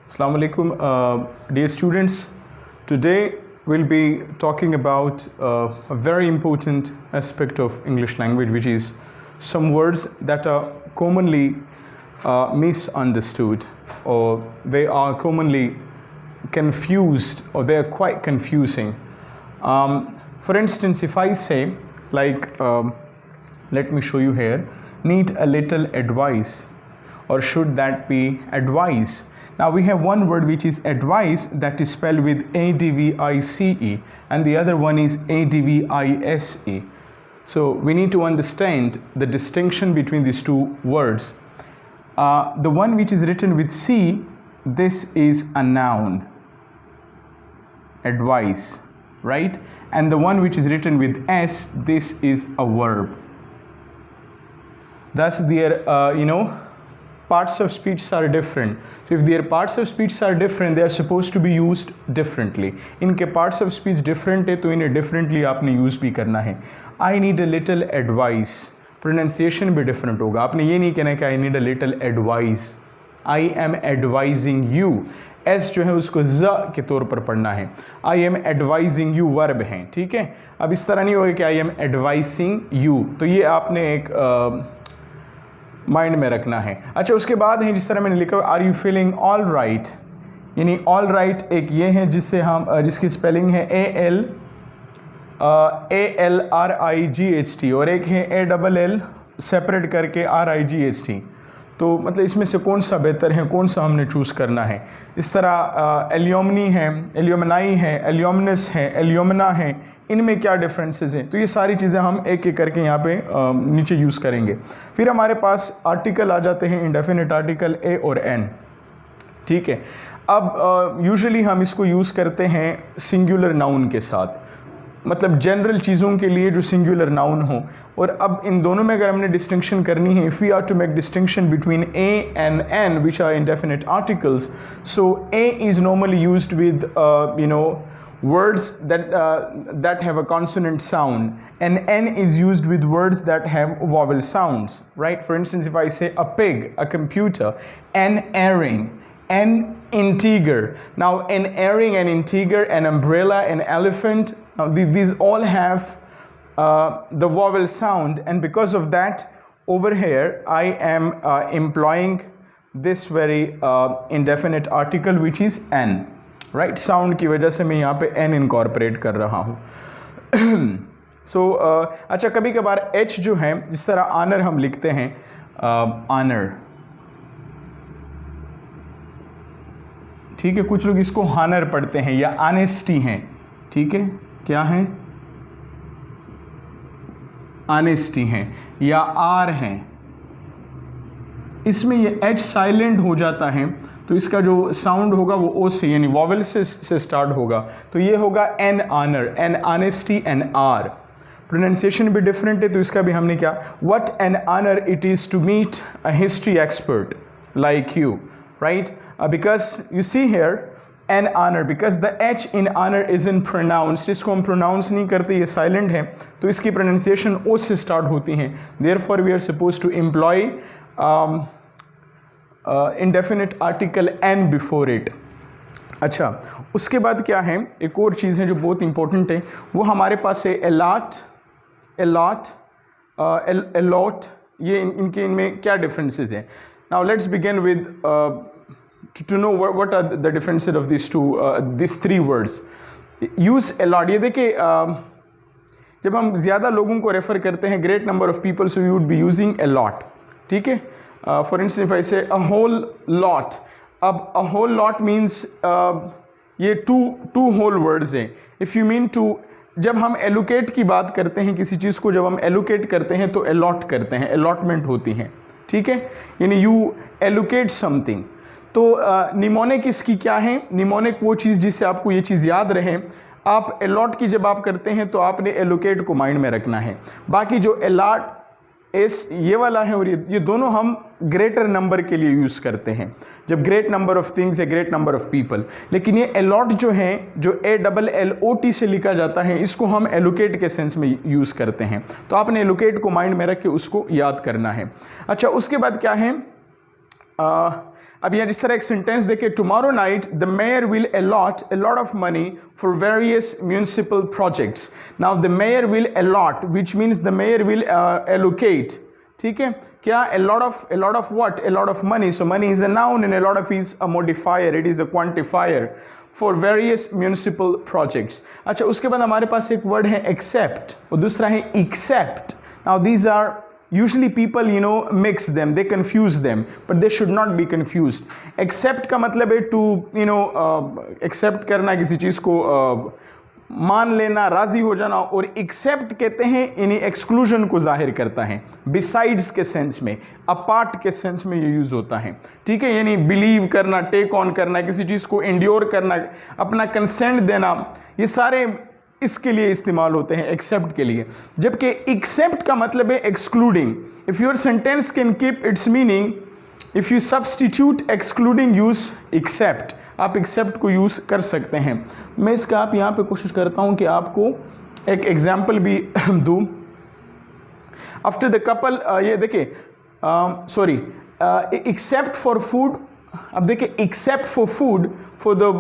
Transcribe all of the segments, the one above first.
Assalamu alaikum, dear students. Today we'll be talking about a very important aspect of English language, which is some words that are commonly misunderstood, or they are commonly confused, or they are quite confusing. For instance, if I say, like, let me show you here, need a little advice, or should that be advice? Now we have one word which is advice, that is spelled with A-D-V-I-C-E, and the other one is A-D-V-I-S-E. So we need to understand the distinction between these two words. The one which is written with C, this is a noun, advice, right? And the one which is written with S, this is a verb. Thus their parts of speech are different. So if their parts of speech are different, they are supposed to be used differently. इनके parts of speech different है तो इन्हें differently आपने use भी करना है. I need a little advice. Pronunciation भी different होगा. आपने ये नहीं कहना कि I need a little advice. I am advising you. S जो है उसको Z के तौर पर पढ़ना है. I am advising you verb है, ठीक है. अब इस तरह नहीं होगा कि I am advising you. तो ये आपने एक माइंड में रखना है. अच्छा, उसके बाद है जिस तरह मैंने लिखा are you feeling all right, यानी ऑल राइट एक ये है जिससे हम जिसकी स्पेलिंग है ALRIGHT, और एक है ALL सेपरेट करके RIGHT. तो मतलब इसमें से कौन सा बेहतर है, कौन सा हमने चूज़ करना है. इस तरह एल्यूमनी है, एल्यूमनाई है, एल्यूमनस है, एल्यूमना है, इनमें क्या डिफरेंसेस हैं. तो ये सारी चीज़ें हम एक एक करके यहाँ पे नीचे यूज़ करेंगे. फिर हमारे पास आर्टिकल आ जाते हैं, इंडेफिनिट आर्टिकल ए और एन, ठीक है. अब यूजुअली हम इसको यूज़ करते हैं सिंगुलर नाउन के साथ, मतलब जनरल चीज़ों के लिए जो सिंगुलर नाउन हो. और अब इन दोनों में अगर हमने डिस्टिंक्शन करनी है, if we are to make distinction between a and an which are indefinite articles, so a is normally used with words that have a consonant sound, and n is used with words that have vowel sounds, right? For instance, if I say a pig, a computer, an earring, an integer. Now an earring, an integer, an umbrella, an elephant, now these all have the vowel sound, and because of that over here I am employing this very indefinite article which is n, right. Sound की वजह से मैं यहाँ पे N incorporate कर रहा हूँ. सो अच्छा, कभी कभार एच जो है, जिस तरह आनर हम लिखते हैं, आनर, ठीक है. कुछ लोग इसको हानर पढ़ते हैं, या ऑनेस्टी हैं, ठीक है. क्या है? ऑनेस्टी हैं, या आर हैं. इसमें ये एच साइलेंट हो जाता है, तो इसका जो साउंड होगा वो ओ से, यानी वॉवेल से स्टार्ट होगा. तो ये होगा an honour, an honesty, an hour. Pronunciation भी डिफरेंट है, तो इसका भी हमने क्या, what an honour it is to meet a history expert like you, right. Because you see here an honour, because the H in honour is in pronounced, इसको हम pronounce नहीं करते, ये साइलेंट है, तो इसकी प्रोनाउंसिएशन ओ से स्टार्ट होती हैं. Therefore we are suppose to employ indefinite article an before it. अच्छा, उसके बाद क्या है, एक और चीज़ है जो बहुत इंपॉर्टेंट है, वो हमारे पास है अलॉट, अलॉट, अलॉट. ये इनमें क्या डिफरेंसेस हैं. Now let's begin with to know what are the differences of this three words. Use allot, ये देखिए जब हम ज़्यादा लोगों को रेफ़र करते हैं, great number of people, so you would be using allot, ठीक है. For instance, if I say a whole lot, अब a whole lot means ये two whole words हैं. If you mean to, जब हम allocate की बात करते हैं किसी चीज़ को, जब हम allocate करते हैं तो allot करते हैं, allotment होती है, ठीक है. यानी you allocate something. तो निमोनिक इसकी क्या है, निमोनिक वो चीज़ जिससे आपको ये चीज़ याद रहे. आप allot की जब आप करते हैं तो आपने allocate को माइंड में रखना है. बाकी जो allot ये वाला है, और ये दोनों हम ग्रेटर नंबर के लिए यूज़ करते हैं, जब ग्रेट नंबर ऑफ थिंग्स या ग्रेट नंबर ऑफ पीपल. लेकिन ये अलॉट जो है, जो ALLOT से लिखा जाता है, इसको हम एलोकेट के सेंस में यूज़ करते हैं. तो आपने एलोकेट को माइंड में रख के उसको याद करना है. अच्छा, उसके बाद क्या है, अब यहाँ जिस तरह एक सेंटेंस देखे, tomorrow night the mayor will allot a lot of money for various municipal projects. Now the mayor will allot which means the mayor will allocate, ठीक है, क्या a lot of what, a lot of money, so money is a noun and a lot of is a modifier, it is a quantifier for various municipal projects। अच्छा, उसके बाद हमारे पास एक word है accept और दूसरा है accept। now these are usually people mix them, they confuse them, but they should not be confused। accept का मतलब है to accept करना, किसी चीज़ को मान लेना, राजी हो जाना, और एक्सेप्ट कहते हैं यानी एक्सक्लूजन को जाहिर करता है, बिसाइड्स के सेंस में, अपार्ट के सेंस में ये यूज होता है, ठीक है, यानी बिलीव करना, टेक ऑन करना, किसी चीज़ को एंड्योर करना, अपना कंसेंट देना, ये सारे इसके लिए इस्तेमाल होते हैं, एक्सेप्ट के लिए। जबकि एक्सेप्ट का मतलब है excluding. If your sentence can keep its meaning if you substitute excluding use except, आप एक्सेप्ट को यूज़ कर सकते हैं। मैं इसका आप यहाँ पे कोशिश करता हूँ कि आपको एक एग्जाम्पल भी दूँ। आफ्टर द कपल, ये देखिए, सॉरी, एक्सेप्ट फॉर फूड, अब देखिए, except for food for the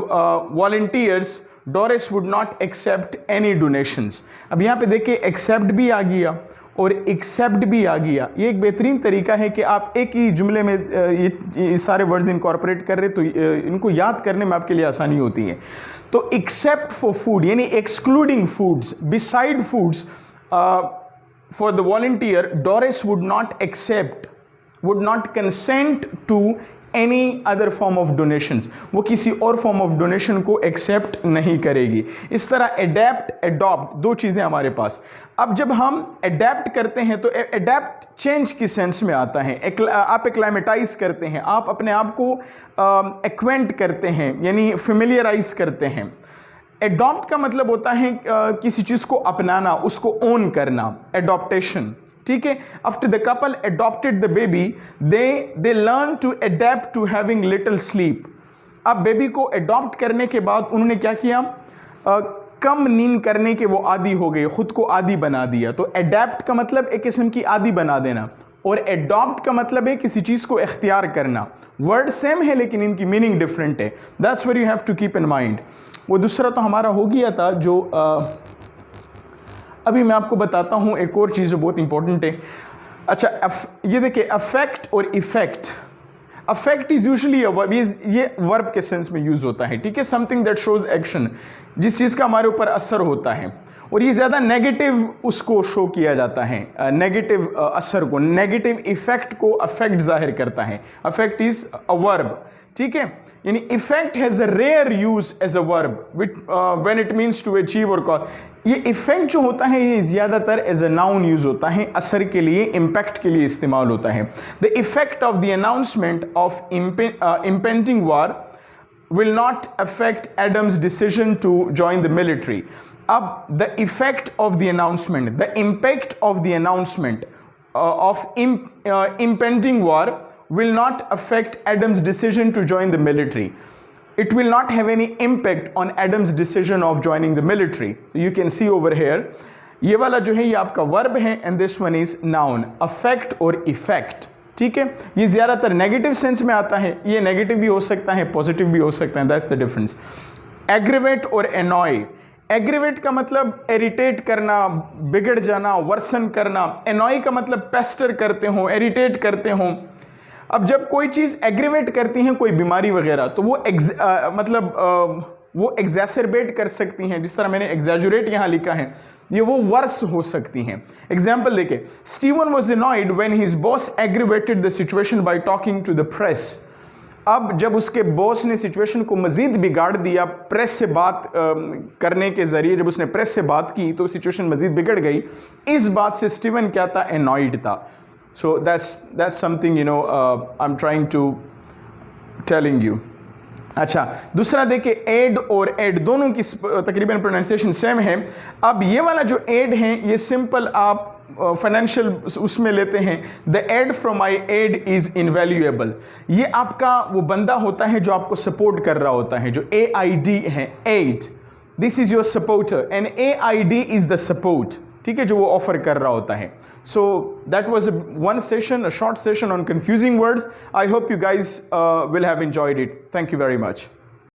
volunteers Doris would not accept any donations. अब यहाँ पे देखिए एक्सेप्ट भी आ गया और एक्सेप्ट भी आ गया। ये एक बेहतरीन तरीका है कि आप एक ही जुमले में ये सारे वर्ड्स इनकॉर्पोरेट कर रहे, तो इनको याद करने में आपके लिए आसानी होती है। तो एक्सेप्ट फॉर फूड यानी excluding foods, besides foods, for the volunteer Doris would not accept, would not consent to any other form of donations, वो किसी और फॉर्म ऑफ डोनेशन को एक्सेप्ट नहीं करेगी। इस तरह एडेप्ट, एडॉप्ट, दो चीज़ें हमारे पास। अब जब हम एडेप्ट करते हैं तो एडेप्ट चेंज की सेंस में आता है, आप एक्लाइमेटाइज करते हैं, आप अपने आप को एक्वेंट करते हैं यानी फेमिलियराइज करते हैं। एडॉप्ट का मतलब होता है किसी चीज़ को अपनाना, उसको ओन करना, एडॉप्टेशन, ठीक है। After the couple adopted the baby they learn to adapt to having little sleep. अब बेबी को एडॉप्ट करने के बाद उन्होंने क्या किया, कम नींद करने के वो आदी हो गए, खुद को आदी बना दिया। तो अडेप्ट का मतलब एक किस्म की आदी बना देना, और एडॉप्ट का मतलब है किसी चीज़ को इख्तियार करना। वर्ड सेम है लेकिन इनकी मीनिंग डिफरेंट है। That's what you have to keep in mind. वो दूसरा तो हमारा हो गया था जो अभी मैं आपको बताता हूँ एक और चीज़ जो बहुत इंपॉर्टेंट है। अच्छा, ये देखिए, अफेक्ट और इफेक्ट। अफेक्ट इज यूजुअली ये वर्ब के सेंस में यूज होता है, ठीक है, समथिंग दैट शोज एक्शन, जिस चीज़ का हमारे ऊपर असर होता है, और ये ज़्यादा नेगेटिव उसको शो किया जाता है, नेगेटिव असर को, नेगेटिव इफेक्ट को अफेक्ट जाहिर करता है। अफेक्ट इज अ वर्ब, ठीक है, यानी effect has a rare use as a verb when it means to achieve और कॉज। ये इफेक्ट जो होता है ये ज़्यादातर एज अ नाउन यूज होता है, असर के लिए, इम्पैक्ट के लिए इस्तेमाल होता है। The effect of the announcement of impending war will not affect Adam's decision to join the military. अब the effect of the announcement, the impact of the announcement of impending war will not affect Adam's decision to join the military. It will not have any impact on Adam's decision of joining the military. So you can see over here, ये वाला जो है ये आपका verb है and this one is noun, affect और effect, ठीक है। ये ज़्यादातर नेगेटिव सेंस में आता है, ये नेगेटिव भी हो सकता है, पॉजिटिव भी हो सकता है, दैट्स द डिफरेंस। एग्रीवेट और एनॉय। एग्रीवेट का मतलब इरिटेट करना, बिगड़ जाना, वर्सन करना। एनॉय का मतलब पेस्टर करते हो, इरिटेट करते हो। अब जब कोई चीज़ एग्रीवेट करती है, कोई बीमारी वगैरह, तो वो वो एग्जैसरबेट कर सकती हैं, जिस तरह मैंने एग्जैजुरेट यहाँ लिखा है, ये वो वर्स हो सकती हैं। एग्जाम्पल देखे, Steven was annoyed when his boss aggravated the situation by talking to the press। अब जब उसके बॉस ने सिचुएशन को मजीद बिगाड़ दिया प्रेस से बात करने के जरिए, जब उसने प्रेस से बात की तो सिचुएशन मजीद बिगड़ गई। इस बात से स्टीवन क्या था, annoyed था। So that's something I'm trying to telling you। अच्छा, दूसरा देखिए, एड और एड दोनों की तकरीबन प्रोनाउंसिएशन सेम है। अब ये वाला जो एड है ये सिंपल आप फाइनेंशियल उसमें लेते हैं, the aid from my aid is invaluable. ये आपका वो बंदा होता है जो आपको सपोर्ट कर रहा होता है, जो AID है, aid, this is your supporter and AID is the support, ठीक है, जो वो ऑफर कर रहा होता है. So that was one session, a short session on confusing words. I hope you guys will have enjoyed it. Thank you very much.